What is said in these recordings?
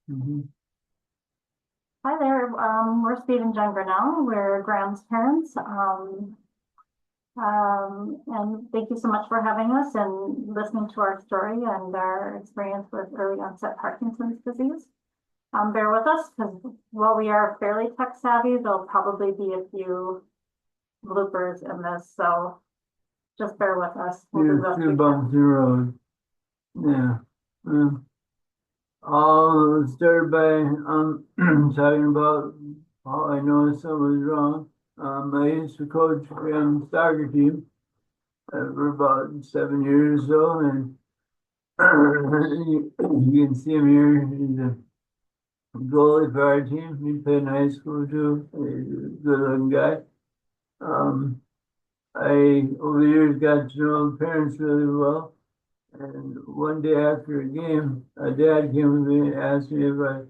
Mhm. Hi there. We're Steve and Jen Grinnell. We're Graham's parents. And thank you so much for having us and listening to our story and our experience with early onset Parkinson's disease. Bear with us because while we are fairly tech savvy, there'll probably be a few bloopers in this. So just bear with us. We'll do the best Few we can. bumps in the road. Yeah. Um, I'll start by talking about how I know something was wrong. I used to coach soccer team for about 7 years or so, and you can see him here. He's a goalie for our team. He played in high school too. He's a good-looking guy. Um, I over the years got to know the parents really well. And one day after a game, a dad came to me and asked me if I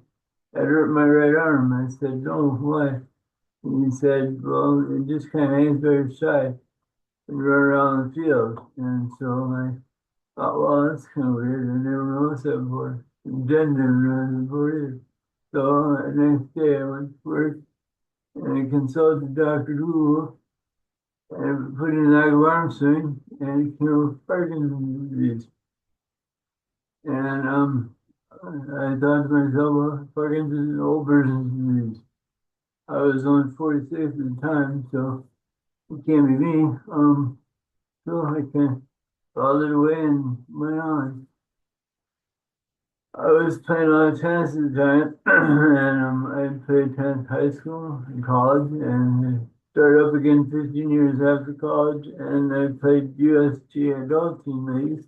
had hurt my right arm. I said, no, why? And he said, well, it just kind of hangs by your side and run around the field. And so I thought, well, that's kind of weird. I never noticed that before. And Jen didn't run before either. So the next day I went to work and I consulted Dr. Google and put in an active arm swing and he came with Parkinson's disease. And I thought to myself, well, Parkinson's is an old person's disease. I was only 46 at the time, so it can't be me. So I kind of followed it away and went on. I was playing a lot of tennis at the time, and I played tennis high school and college, and I started up again 15 years after college, and I played USG adult team leagues.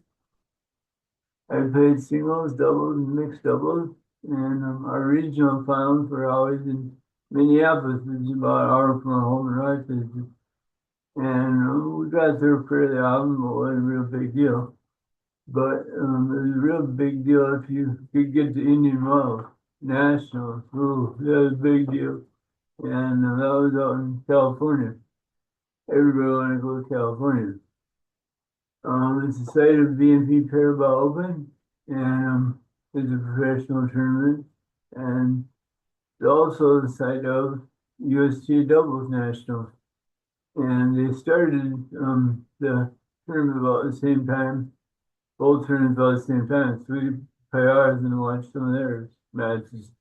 I played singles, doubles, and mixed doubles, and our regional finals were always in Minneapolis, which is about an hour from our home in Rochester. And we got there fairly often, but it wasn't a real big deal. But it was a real big deal if you could get to Indian Wells Nationals. Ooh, that was a big deal. And that was out in California. Everybody wanted to go to California. It's the site of BNP Paribas Open, and it's a professional tournament, and it's also the site of USG Doubles Nationals. And they started the tournament about the same time, both tournaments about the same time. So we play ours and watch some of theirs matches,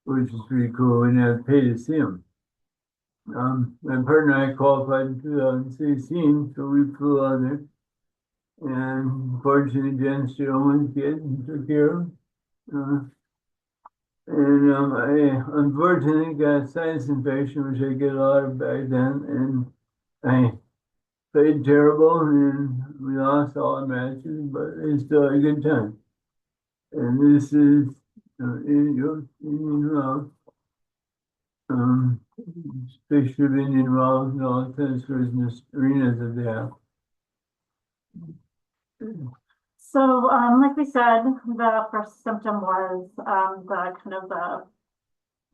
which is pretty cool. We didn't have to pay to see them. My partner and I qualified in 2016, so we flew on there. And unfortunately, Jen Stillman's kid and took care of him. Uh, and I unfortunately got a sinus infection, which I get a lot of back then. And I played terrible and we lost all the matches, but it's still a good time. And this is Indian Wells, um, picture of Indian Wells and all the tennis courts and the arenas that they have. So, like we said, the first symptom was the kind of the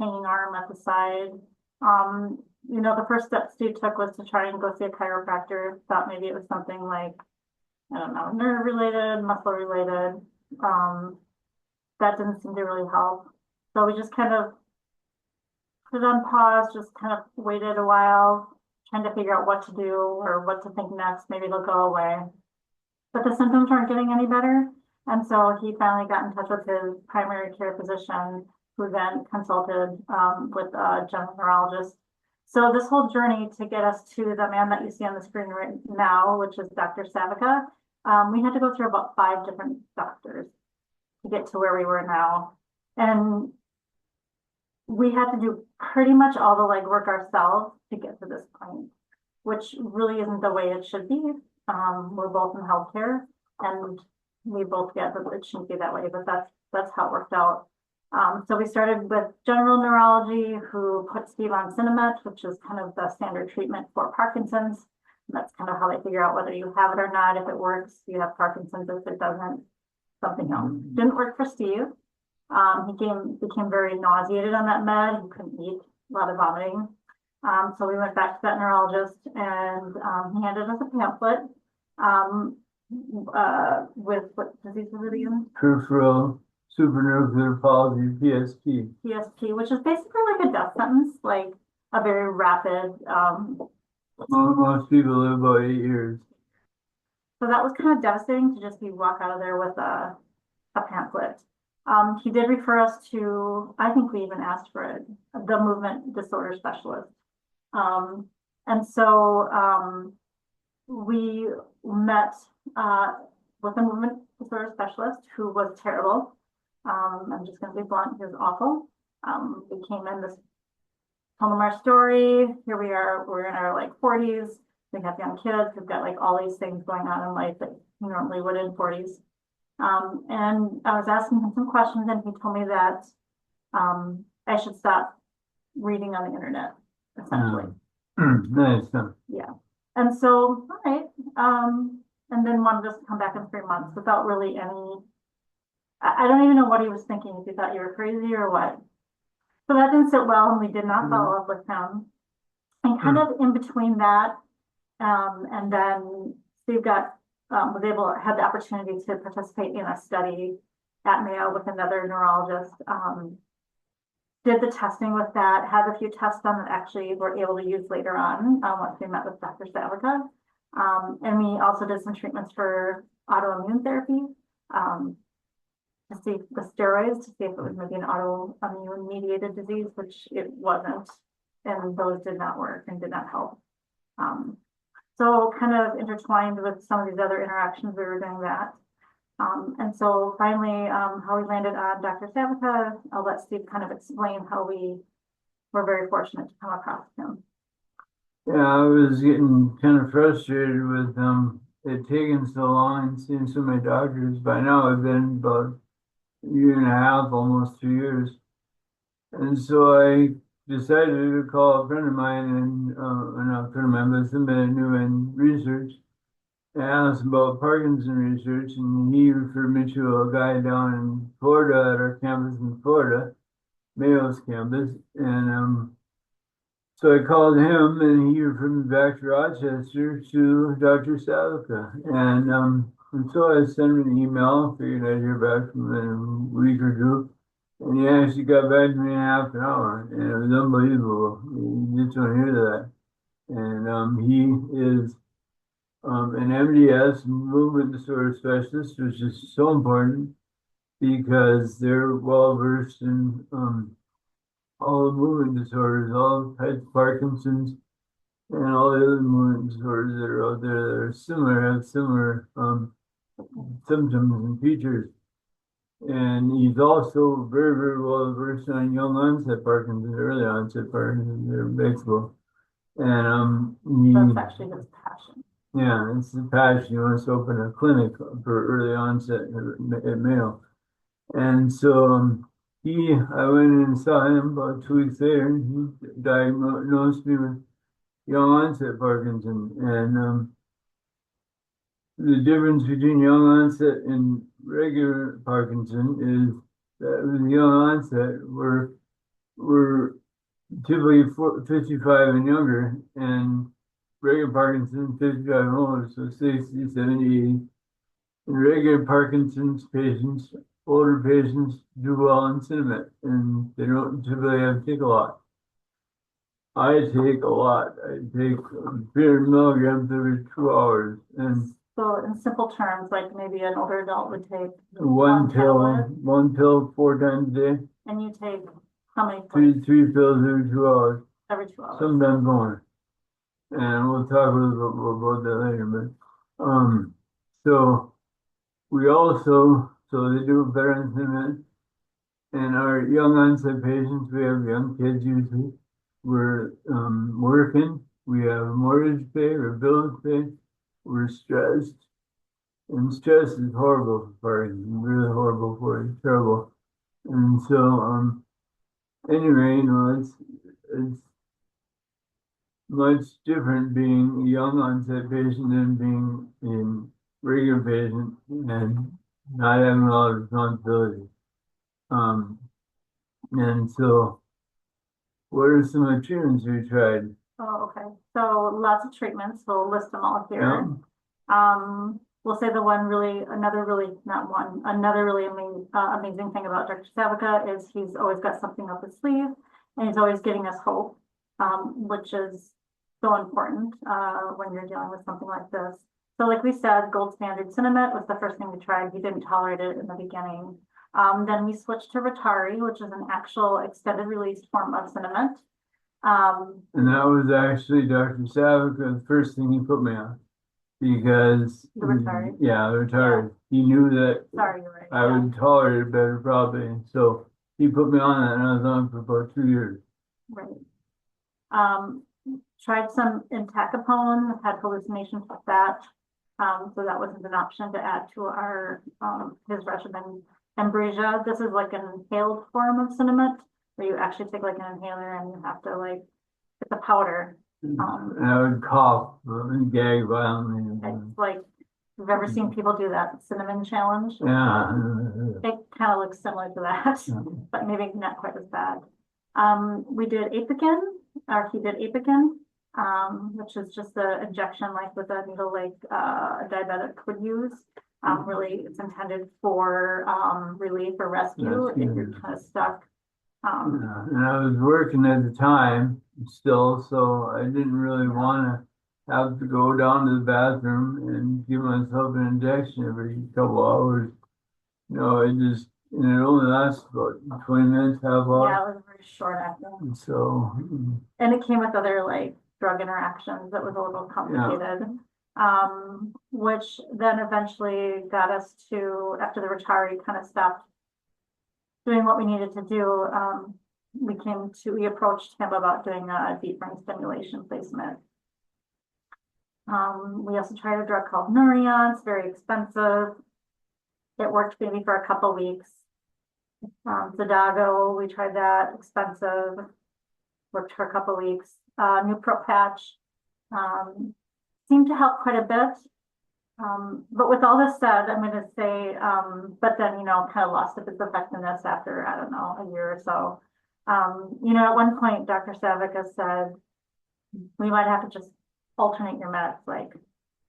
hanging arm at the side. The first step Steve took was to try and go see a chiropractor. Thought maybe it was something like, I don't know, nerve related, muscle related. Um, that didn't seem to really help. So we just kind of put it on pause, just kind of waited a while, trying to figure out what to do or what to think next. Maybe it'll go away. But the symptoms weren't getting any better. And so he finally got in touch with his primary care physician, who then consulted with a general neurologist. So this whole journey to get us to the man that you see on the screen right now, which is Dr. Savica, we had to go through about 5 different doctors to get to where we were now. And we had to do pretty much all the legwork ourselves to get to this point, which really isn't the way it should be. We're both in healthcare, and we both get that it shouldn't be that way, but that's how it worked out. So we started with general neurology, who put Steve on Cinemet, which is kind of the standard treatment for Parkinson's. And that's kind of how they figure out whether you have it or not. If it works, you have Parkinson's. If it doesn't, something else. Didn't work for Steve. He became very nauseated on that med. He couldn't eat, a lot of vomiting. So we went back to that neurologist, and he handed us a pamphlet with what disease was it again? Peripheral supranuclear palsy, PSP. PSP, which is basically like a death sentence, like a very rapid, Most people live about 8 years. so that was kind of devastating to just be walk out of there with a pamphlet. He did refer us to, I think we even asked for it, the movement disorder specialist. And so we met with a movement disorder specialist who was terrible. I'm just going to be blunt, he was awful. We came in, this told him our story. Here we are, we're in our like 40s. We have young kids. We've got like all these things going on in life that you normally would in 40s. And I was asking him some questions, and he told me that I should stop reading on the internet, essentially. Nice. Yeah. And so, all right. And then wanted us to come back in 3 months without really any, I don't even know what he was thinking, if he thought you were crazy or what. So that didn't sit well, and we did not follow up with him. And kind of in between that, and then Steve was able to have the opportunity to participate in a study at Mayo with another neurologist. Did the testing with that, had a few tests done that actually were able to use later on once we met with Dr. Salica. And we also did some treatments for autoimmune therapy to see the steroids, to see if it was maybe an autoimmune mediated disease, which it wasn't. And those did not work and did not help. So kind of intertwined with some of these other interactions, we were doing that. And so finally, how we landed on Dr. Salica, I'll let Steve kind of explain how we were very fortunate to come across him. Yeah, I was getting kind of frustrated with it taking so long and seeing so many doctors. By now, I've been about a year and a half, almost 2 years. And so I decided to call a friend of mine, and not a friend of mine, but somebody I knew in research, and asked about Parkinson research, and he referred me to a guy down in Florida at our campus in Florida, Mayo's campus, and so I called him, and he referred me back to Rochester to Dr. Salica, and so I sent him an email, figured I'd hear back from him in a week or two. And he actually got back to me in half an hour, and it was unbelievable. You just don't hear that. And he is an MDS, movement disorder specialist, which is so important because they're well versed in all the movement disorders, all types of Parkinson's, and all the other movement disorders that are out there that are similar, have similar symptoms and features. And he's also very, very well versed on young onset Parkinson's, early onset Parkinson's, they're baseball. And That's actually his passion. yeah, it's the passion. He wants to open a clinic for early onset at Mayo. And so I went in and saw him about 2 weeks later, and he diagnosed me with young onset Parkinson. And the difference between young onset and regular Parkinson is that with young onset, we're typically 55 and younger, and regular Parkinson, 55 and older, so 60, 70, 80. And regular Parkinson's patients, older patients, do well in Cinnamon, and they don't typically have to take a lot. I take a lot. I take 300 milligrams every 2 hours, and so in simple terms, like maybe an older adult would take one pill 4 times a day. And you take how many pills? Three pills every 2 hours. Every 2 hours. Sometimes more. And we'll talk a little bit about that later. But so we also, so they do veterans limit, and our young onset patients, we have young kids usually. We're working, we have mortgage pay or bills pay. We're stressed, and stress is horrible for us, really horrible for us, terrible. And so, anyway, it's much different being a young onset patient than being a regular patient and not having a lot of responsibility. And so, what are some of the treatments we tried? Oh, okay. So lots of treatments. We'll list them all here. will say the one really, another really, not one, another really amazing thing about Dr. Savica is he's always got something up his sleeve and he's always giving us hope, which is so important when you're dealing with something like this. So like we said, gold standard Cinnamon was the first thing we tried. He didn't tolerate it in the beginning. Then we switched to Rotari, which is an actual extended release form of Cinnamon. And that was actually Dr. Savica, the first thing he put me on. Because The Rotari? Yeah, the Rotari. He knew that Sorry, you're right. I would tolerate it better probably. So he put me on that and I was on for about 2 years. Right. Tried some entacapone, had hallucinations with that. So that wasn't an option to add to our his regimen. Ambrosia, this is like an inhaled form of cinnamon, where you actually take like an inhaler and you have to like, it's a powder. And I would cough and gag violently. It's like, if you've ever seen people do that cinnamon challenge, Yeah. it kind of looks similar to that, but maybe not quite as bad. We did Apokyn, or he did Apokyn, which is just the injection like with a needle like a diabetic would use. Really, it's intended for relief or rescue if you're kind of stuck. And I was working at the time still, so I didn't really want to have to go down to the bathroom and give myself an injection every couple hours. You know, and it only lasts about 20 minutes, half hour. Yeah, it was very short acting. And so, and it came with other like drug interactions that was a little complicated. Which then eventually got us to, after the Rotari kind of stopped doing what we needed to do, we approached him about doing a deep brain stimulation placement. We also tried a drug called Nurion. It's very expensive. It worked maybe for a couple weeks. Xadago, we tried that, expensive, worked for a couple weeks. Nupro patch seemed to help quite a bit. But with all this said, I'm going to say, but then, kind of lost its effectiveness after, I don't know, a year or so. At one point, Dr. Savica said, we might have to just alternate your meds. Like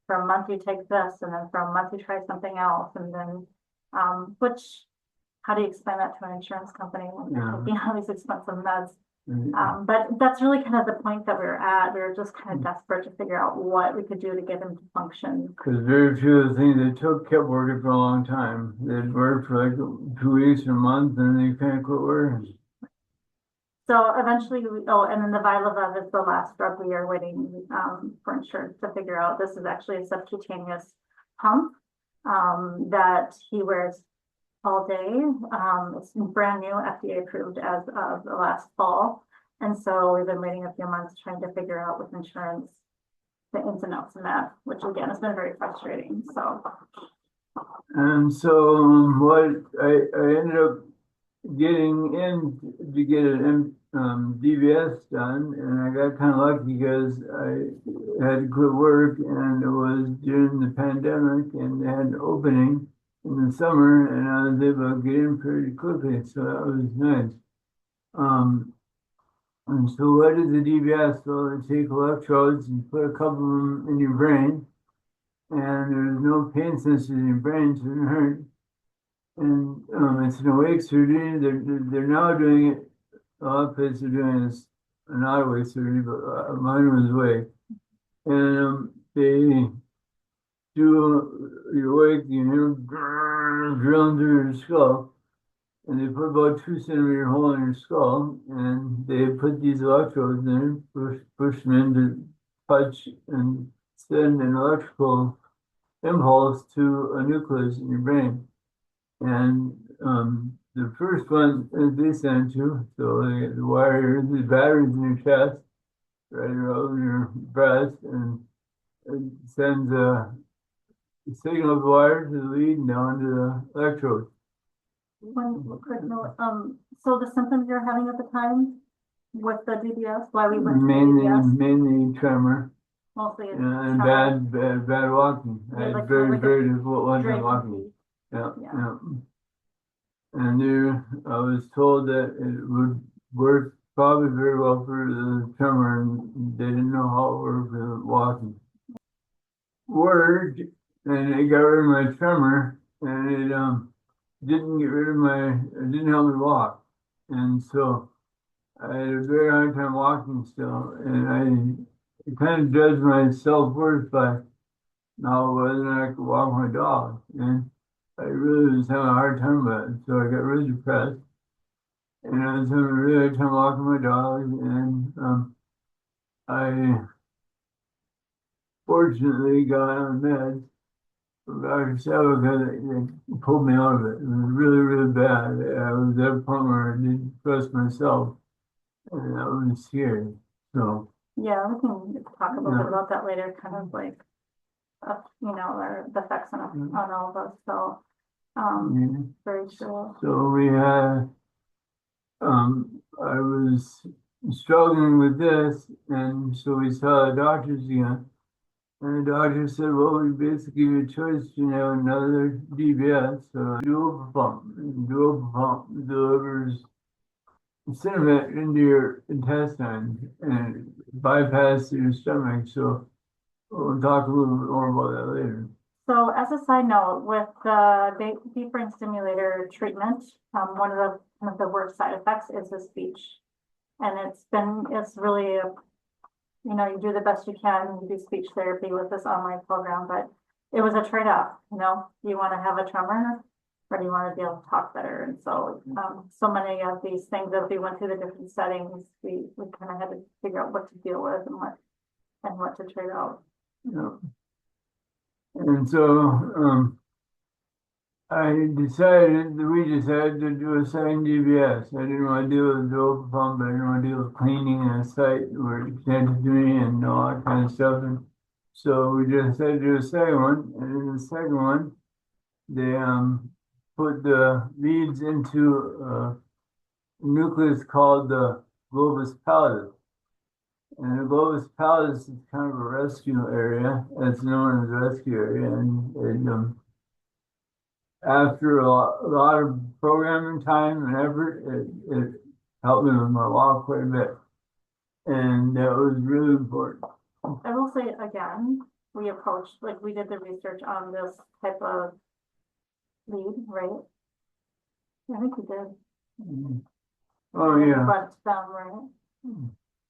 for a month you take this, and then for a month you try something else. And then, how do you explain that to an insurance company when you're taking all these expensive meds? But that's really kind of the point that we were at. We were just kind of desperate to figure out what we could do to get him to function. Because very few of the things they took kept working for a long time. They'd work for like 2 weeks or a month, and then they kind of quit working. So eventually, and then the Vilavev is the last drug we are waiting for insurance to figure out. This is actually a subcutaneous pump that he wears all day. It's brand new, FDA approved as of the last fall. And so we've been waiting a few months trying to figure out with insurance the ins and outs of that, which again has been very frustrating. And so what I ended up getting in to get an DBS done, and I got kind of lucky because I had to quit work, and it was during the pandemic, and they had an opening in the summer, and I was able to get in pretty quickly, so that was nice. And so what is the DBS? So they take electrodes and put a couple of them in your brain, and there's no pain sensors in your brain, so it doesn't hurt. And it's an awake surgery. They're now doing it. A lot of places are doing this not awake surgery, but mine was awake. And they do you're awake, you hear drilling through your skull, and they put about 2 centimeter hole in your skull, and they put these electrodes in, push them in to touch and send an electrical impulse to a nucleus in your brain. And the first one they send you, so the wire, the batteries in your chest, right over your breast, and it sends a signal of the wire to the lead and down to the electrode. One quick note, so the symptoms you're having at the time with the DBS, why we went to the DBS? Mainly tremor. Mostly and tremor. bad walking. I had like very difficult one time Drake walking. feet. Yeah. And there, I was told that it would work probably very well for the tremor, and they didn't know how it worked for walking. Word and it got rid of my tremor, and it didn't get rid of it didn't help me walk, and so I had a very hard time walking still, and I kind of judged my self-worth by now whether or not I could walk my dog, and I really was having a hard time with it, so I got really depressed, and I was having a really hard time walking my dog, and I fortunately got on meds from Dr. Sabo because it pulled me out of it. It was really, really bad. I was at a point where I didn't trust myself, and that was scary. So, Yeah, we can talk a little bit yeah. about that later, kind of like, or the effects on all of us, so, Yeah. very sure. So we had, I was struggling with this, and so we saw the doctors again. And the doctor said, well, we basically give you a choice to have another DBS, so dual pump. Dual pump delivers sediment into your intestines and bypass your stomach. So we'll talk a little bit more about that later. So as a side note, with the deep brain stimulator treatment, one of the worst side effects is the speech. And it's really, you do the best you can, you do speech therapy with this online program, but it was a trade-off, do you want to have a tremor or do you want to be able to talk better? And so, so many of these things that we went through the different settings, we kind of had to figure out what to deal with and what to trade out. Yeah. And so we decided to do a second DBS. I didn't want to deal with the dual pump, I didn't want to deal with cleaning a site where it connected to me and all that kind of stuff. And so we just decided to do a second one. And in the second one, they put the leads into a nucleus called the globus pallidus. And the globus pallidus is kind of a rescue area. It's known as a rescue area. And it, after a lot of programming time and effort, it helped me with my walk quite a bit. And that was really important. I will say again, we did the research on this type of lead, right? I think we did. Mm. Oh, yeah. But right?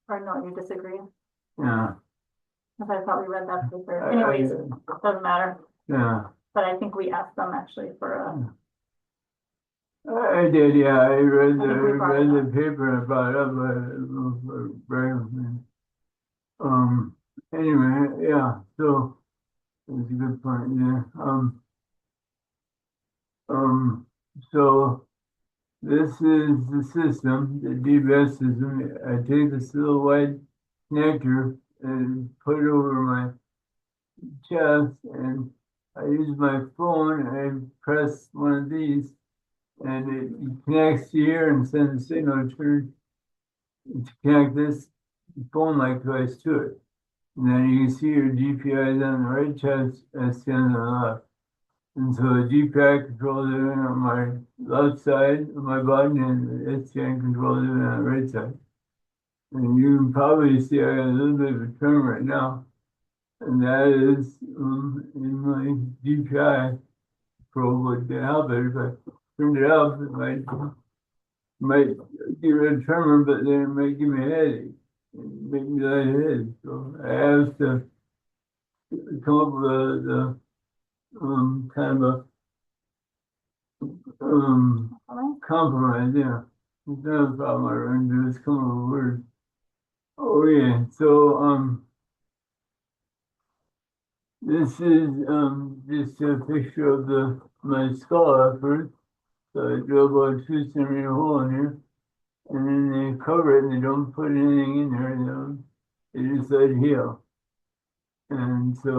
Or no, you disagree? Yeah. Because I thought we read that paper. Anyways, doesn't matter. Yeah. But I think we asked them actually for a. I did, yeah. I read I think we brought it the paper and brought it up, anyway, yeah, so that's a good point, yeah. So this is the system, the DBS system. I take this little white connector and put it over my chest, and I use my phone and I press one of these, and it connects here and sends a signal to connect this phone like device to it. And then you can see your GPI is on the right chest, ST on the left. And so the GPI controls it on my left side of my body, and the STN controls it on the right side. And you can probably see I got a little bit of a tremor right now. And that is in my GPI probe would help it. If I turned it up, it might give it a tremor, but then it might give me a headache and make me lightheaded. So I have to come up with a kind of a compromise. Yeah, it's not a problem. I run into this come up with a word. Oh yeah, so this is just a picture of my skull at first. So I drove about a 2 centimeter hole in here, and then they cover it and they don't put anything in there. They just let it heal. And so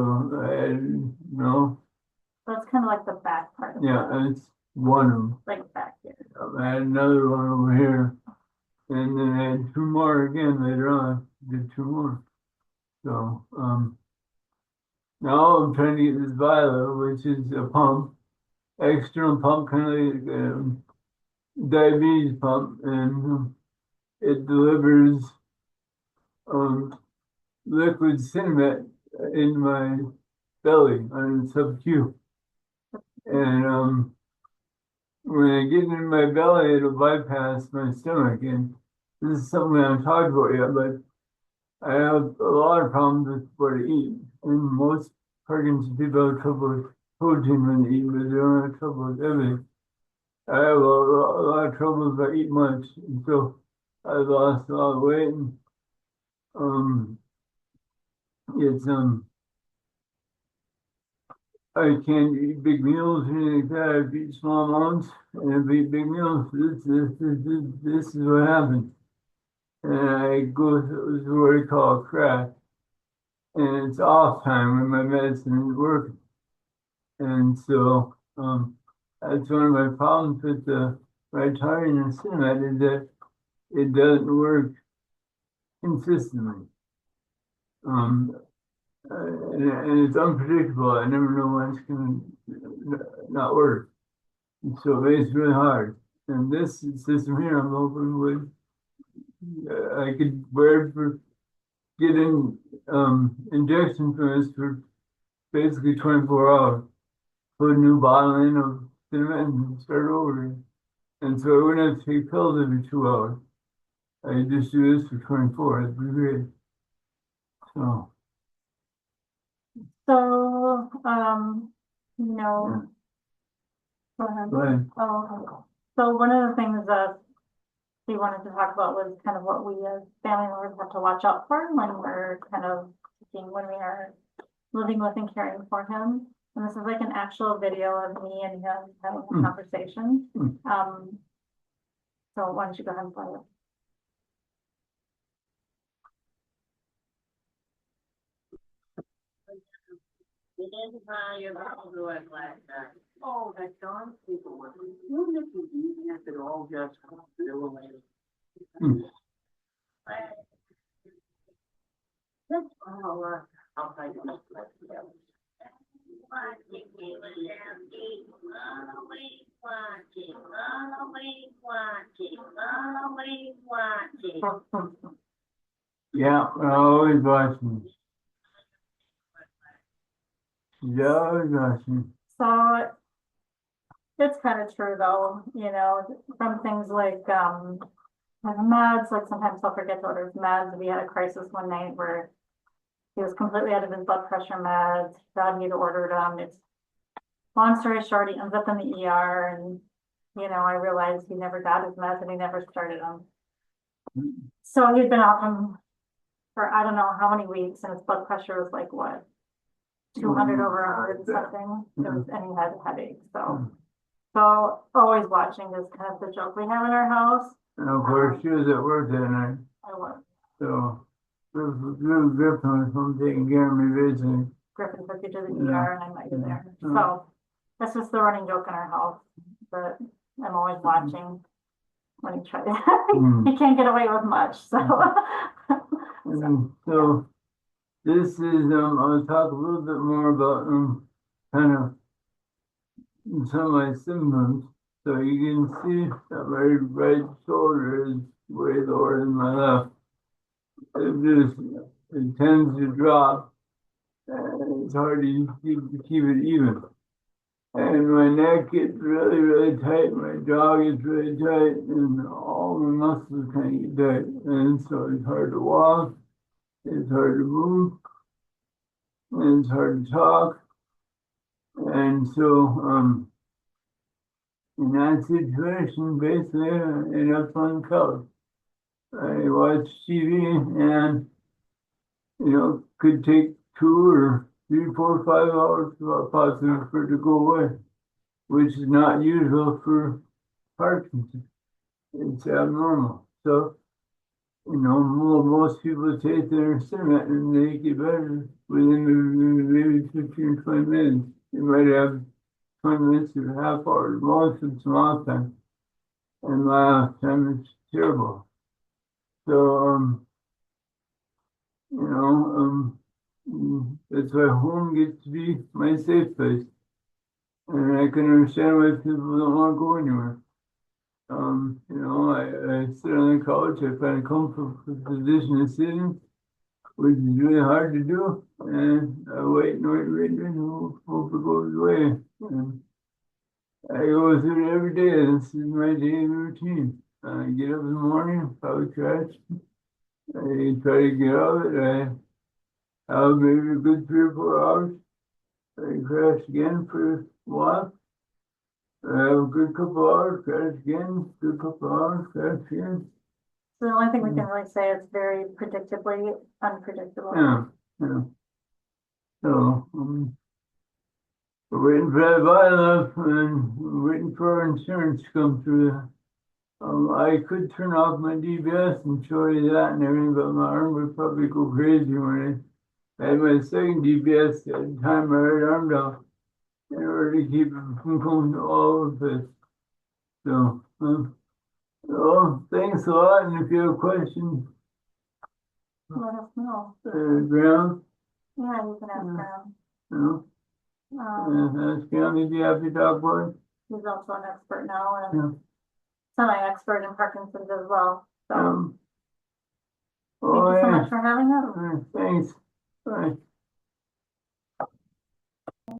I had, So it's kind of like the back part of yeah, it's one of them. like back here. I had another one over here, and then I had two more again later on. Did two more. So now I'm trying to get this Viola, which is a pump, external pump, kind of like diabetes pump, and it delivers liquid cinnamon in my belly on sub-Q. And when I get in my belly, it'll bypass my stomach. And this is something I haven't talked about yet, but I have a lot of problems with what I eat. And most Parkinson's people have trouble with protein when they eat, but they don't have trouble with everything. I have a lot of trouble if I eat much. And so I lost a lot of weight. And, it's I can't eat big meals or anything like that. I eat small amounts, and if I eat big meals, this is what happens. And I go through what I call a crash, and it's off time when my medicine is working. And so that's one of my problems with the Rytarian and Cinemat is that it doesn't work consistently. And it's unpredictable. I never know when it's going to not work. And so it's really hard. And this system here, I'm hoping would I could wear for getting injection for this for basically 24 hours. Put a new bottle in of cinnamon and start over. And so I wouldn't have to take pills every 2 hours. I just do this for 24. That'd be great. So. So, you know, go ahead. Go ahead. Oh, okay. So one of the things that we wanted to talk about was kind of what we as family members have to watch out for when we're when we are living with and caring for him. And this is like an actual video of me and him having a conversation. So why don't you go ahead and play it? Oh, that darn people. Wouldn't it be easier if it all just flew away? I'll try to make it. Yeah, I always watching. Yeah, always watching. So it's kind of true though, from things like meds, like sometimes he'll forget to order his meds. We had a crisis one night where he was completely out of his blood pressure meds. Dad had ordered them. It's long story short, he ends up in the ER and I realized he never got his meds and he never started them. So he'd been off them for I don't know how many weeks and his blood pressure was like what? 200 over 100 something. And he had a headache. So always watching is kind of the joke we have in our house. And of course, she was at work that night. I was. So Griffin was home taking care of me visiting. Griffin took you to the ER and I met you there. So that's just the running joke in our house. But I'm always watching when he tries. He can't get away with much. So this is I'll talk a little bit more about kind of some of my symptoms. So you can see that my right shoulder is way lower than my left. It tends to drop. And it's hard to keep it even. And my neck gets really, really tight. My jaw gets really tight, and all my muscles kind of get tight. And so it's hard to walk. It's hard to move. And it's hard to talk. And so, in that situation, basically, I end up on the couch. I watch TV and, could take 2 or 3, 4, 5 hours possibly for it to go away, which is not usual for Parkinson. It's abnormal. So, most people take their cinnamon and they get better within maybe 15 or 20 minutes. You might have 20 minutes or a half hour. Most of it's a long time. And last time it's terrible. So, that's why home gets to be my safe place. And I can understand why people don't want to go anywhere. I sit on the couch, I find a comfortable position to sit in, which is really hard to do, and I wait and hope it goes away. And I go through it every day. This is my daily routine. I get up in the morning, probably trash. I try to get out of it. I have maybe a good 3 or 4 hours. I crash again for a while. I have a good couple hours, crash again, good couple hours, crash again. So the only thing we can really say is very predictably unpredictable. Yeah, yeah. So, we're waiting for that violence and we're waiting for our insurance to come through. I could turn off my DBS and show you that and everything, but my arm would probably go crazy when I had my second DBS at the time my right arm down in order to keep it from going all over this. So, well, thanks a lot, and if you have questions, Let us know. Graham, Yeah, you can ask Yeah. him. you know, ask Graham if you have to talk about it. He's also an expert now Yeah. and semi-expert in Parkinson's as well. So Oh, thank you so yeah. much for having us. Thanks. Bye.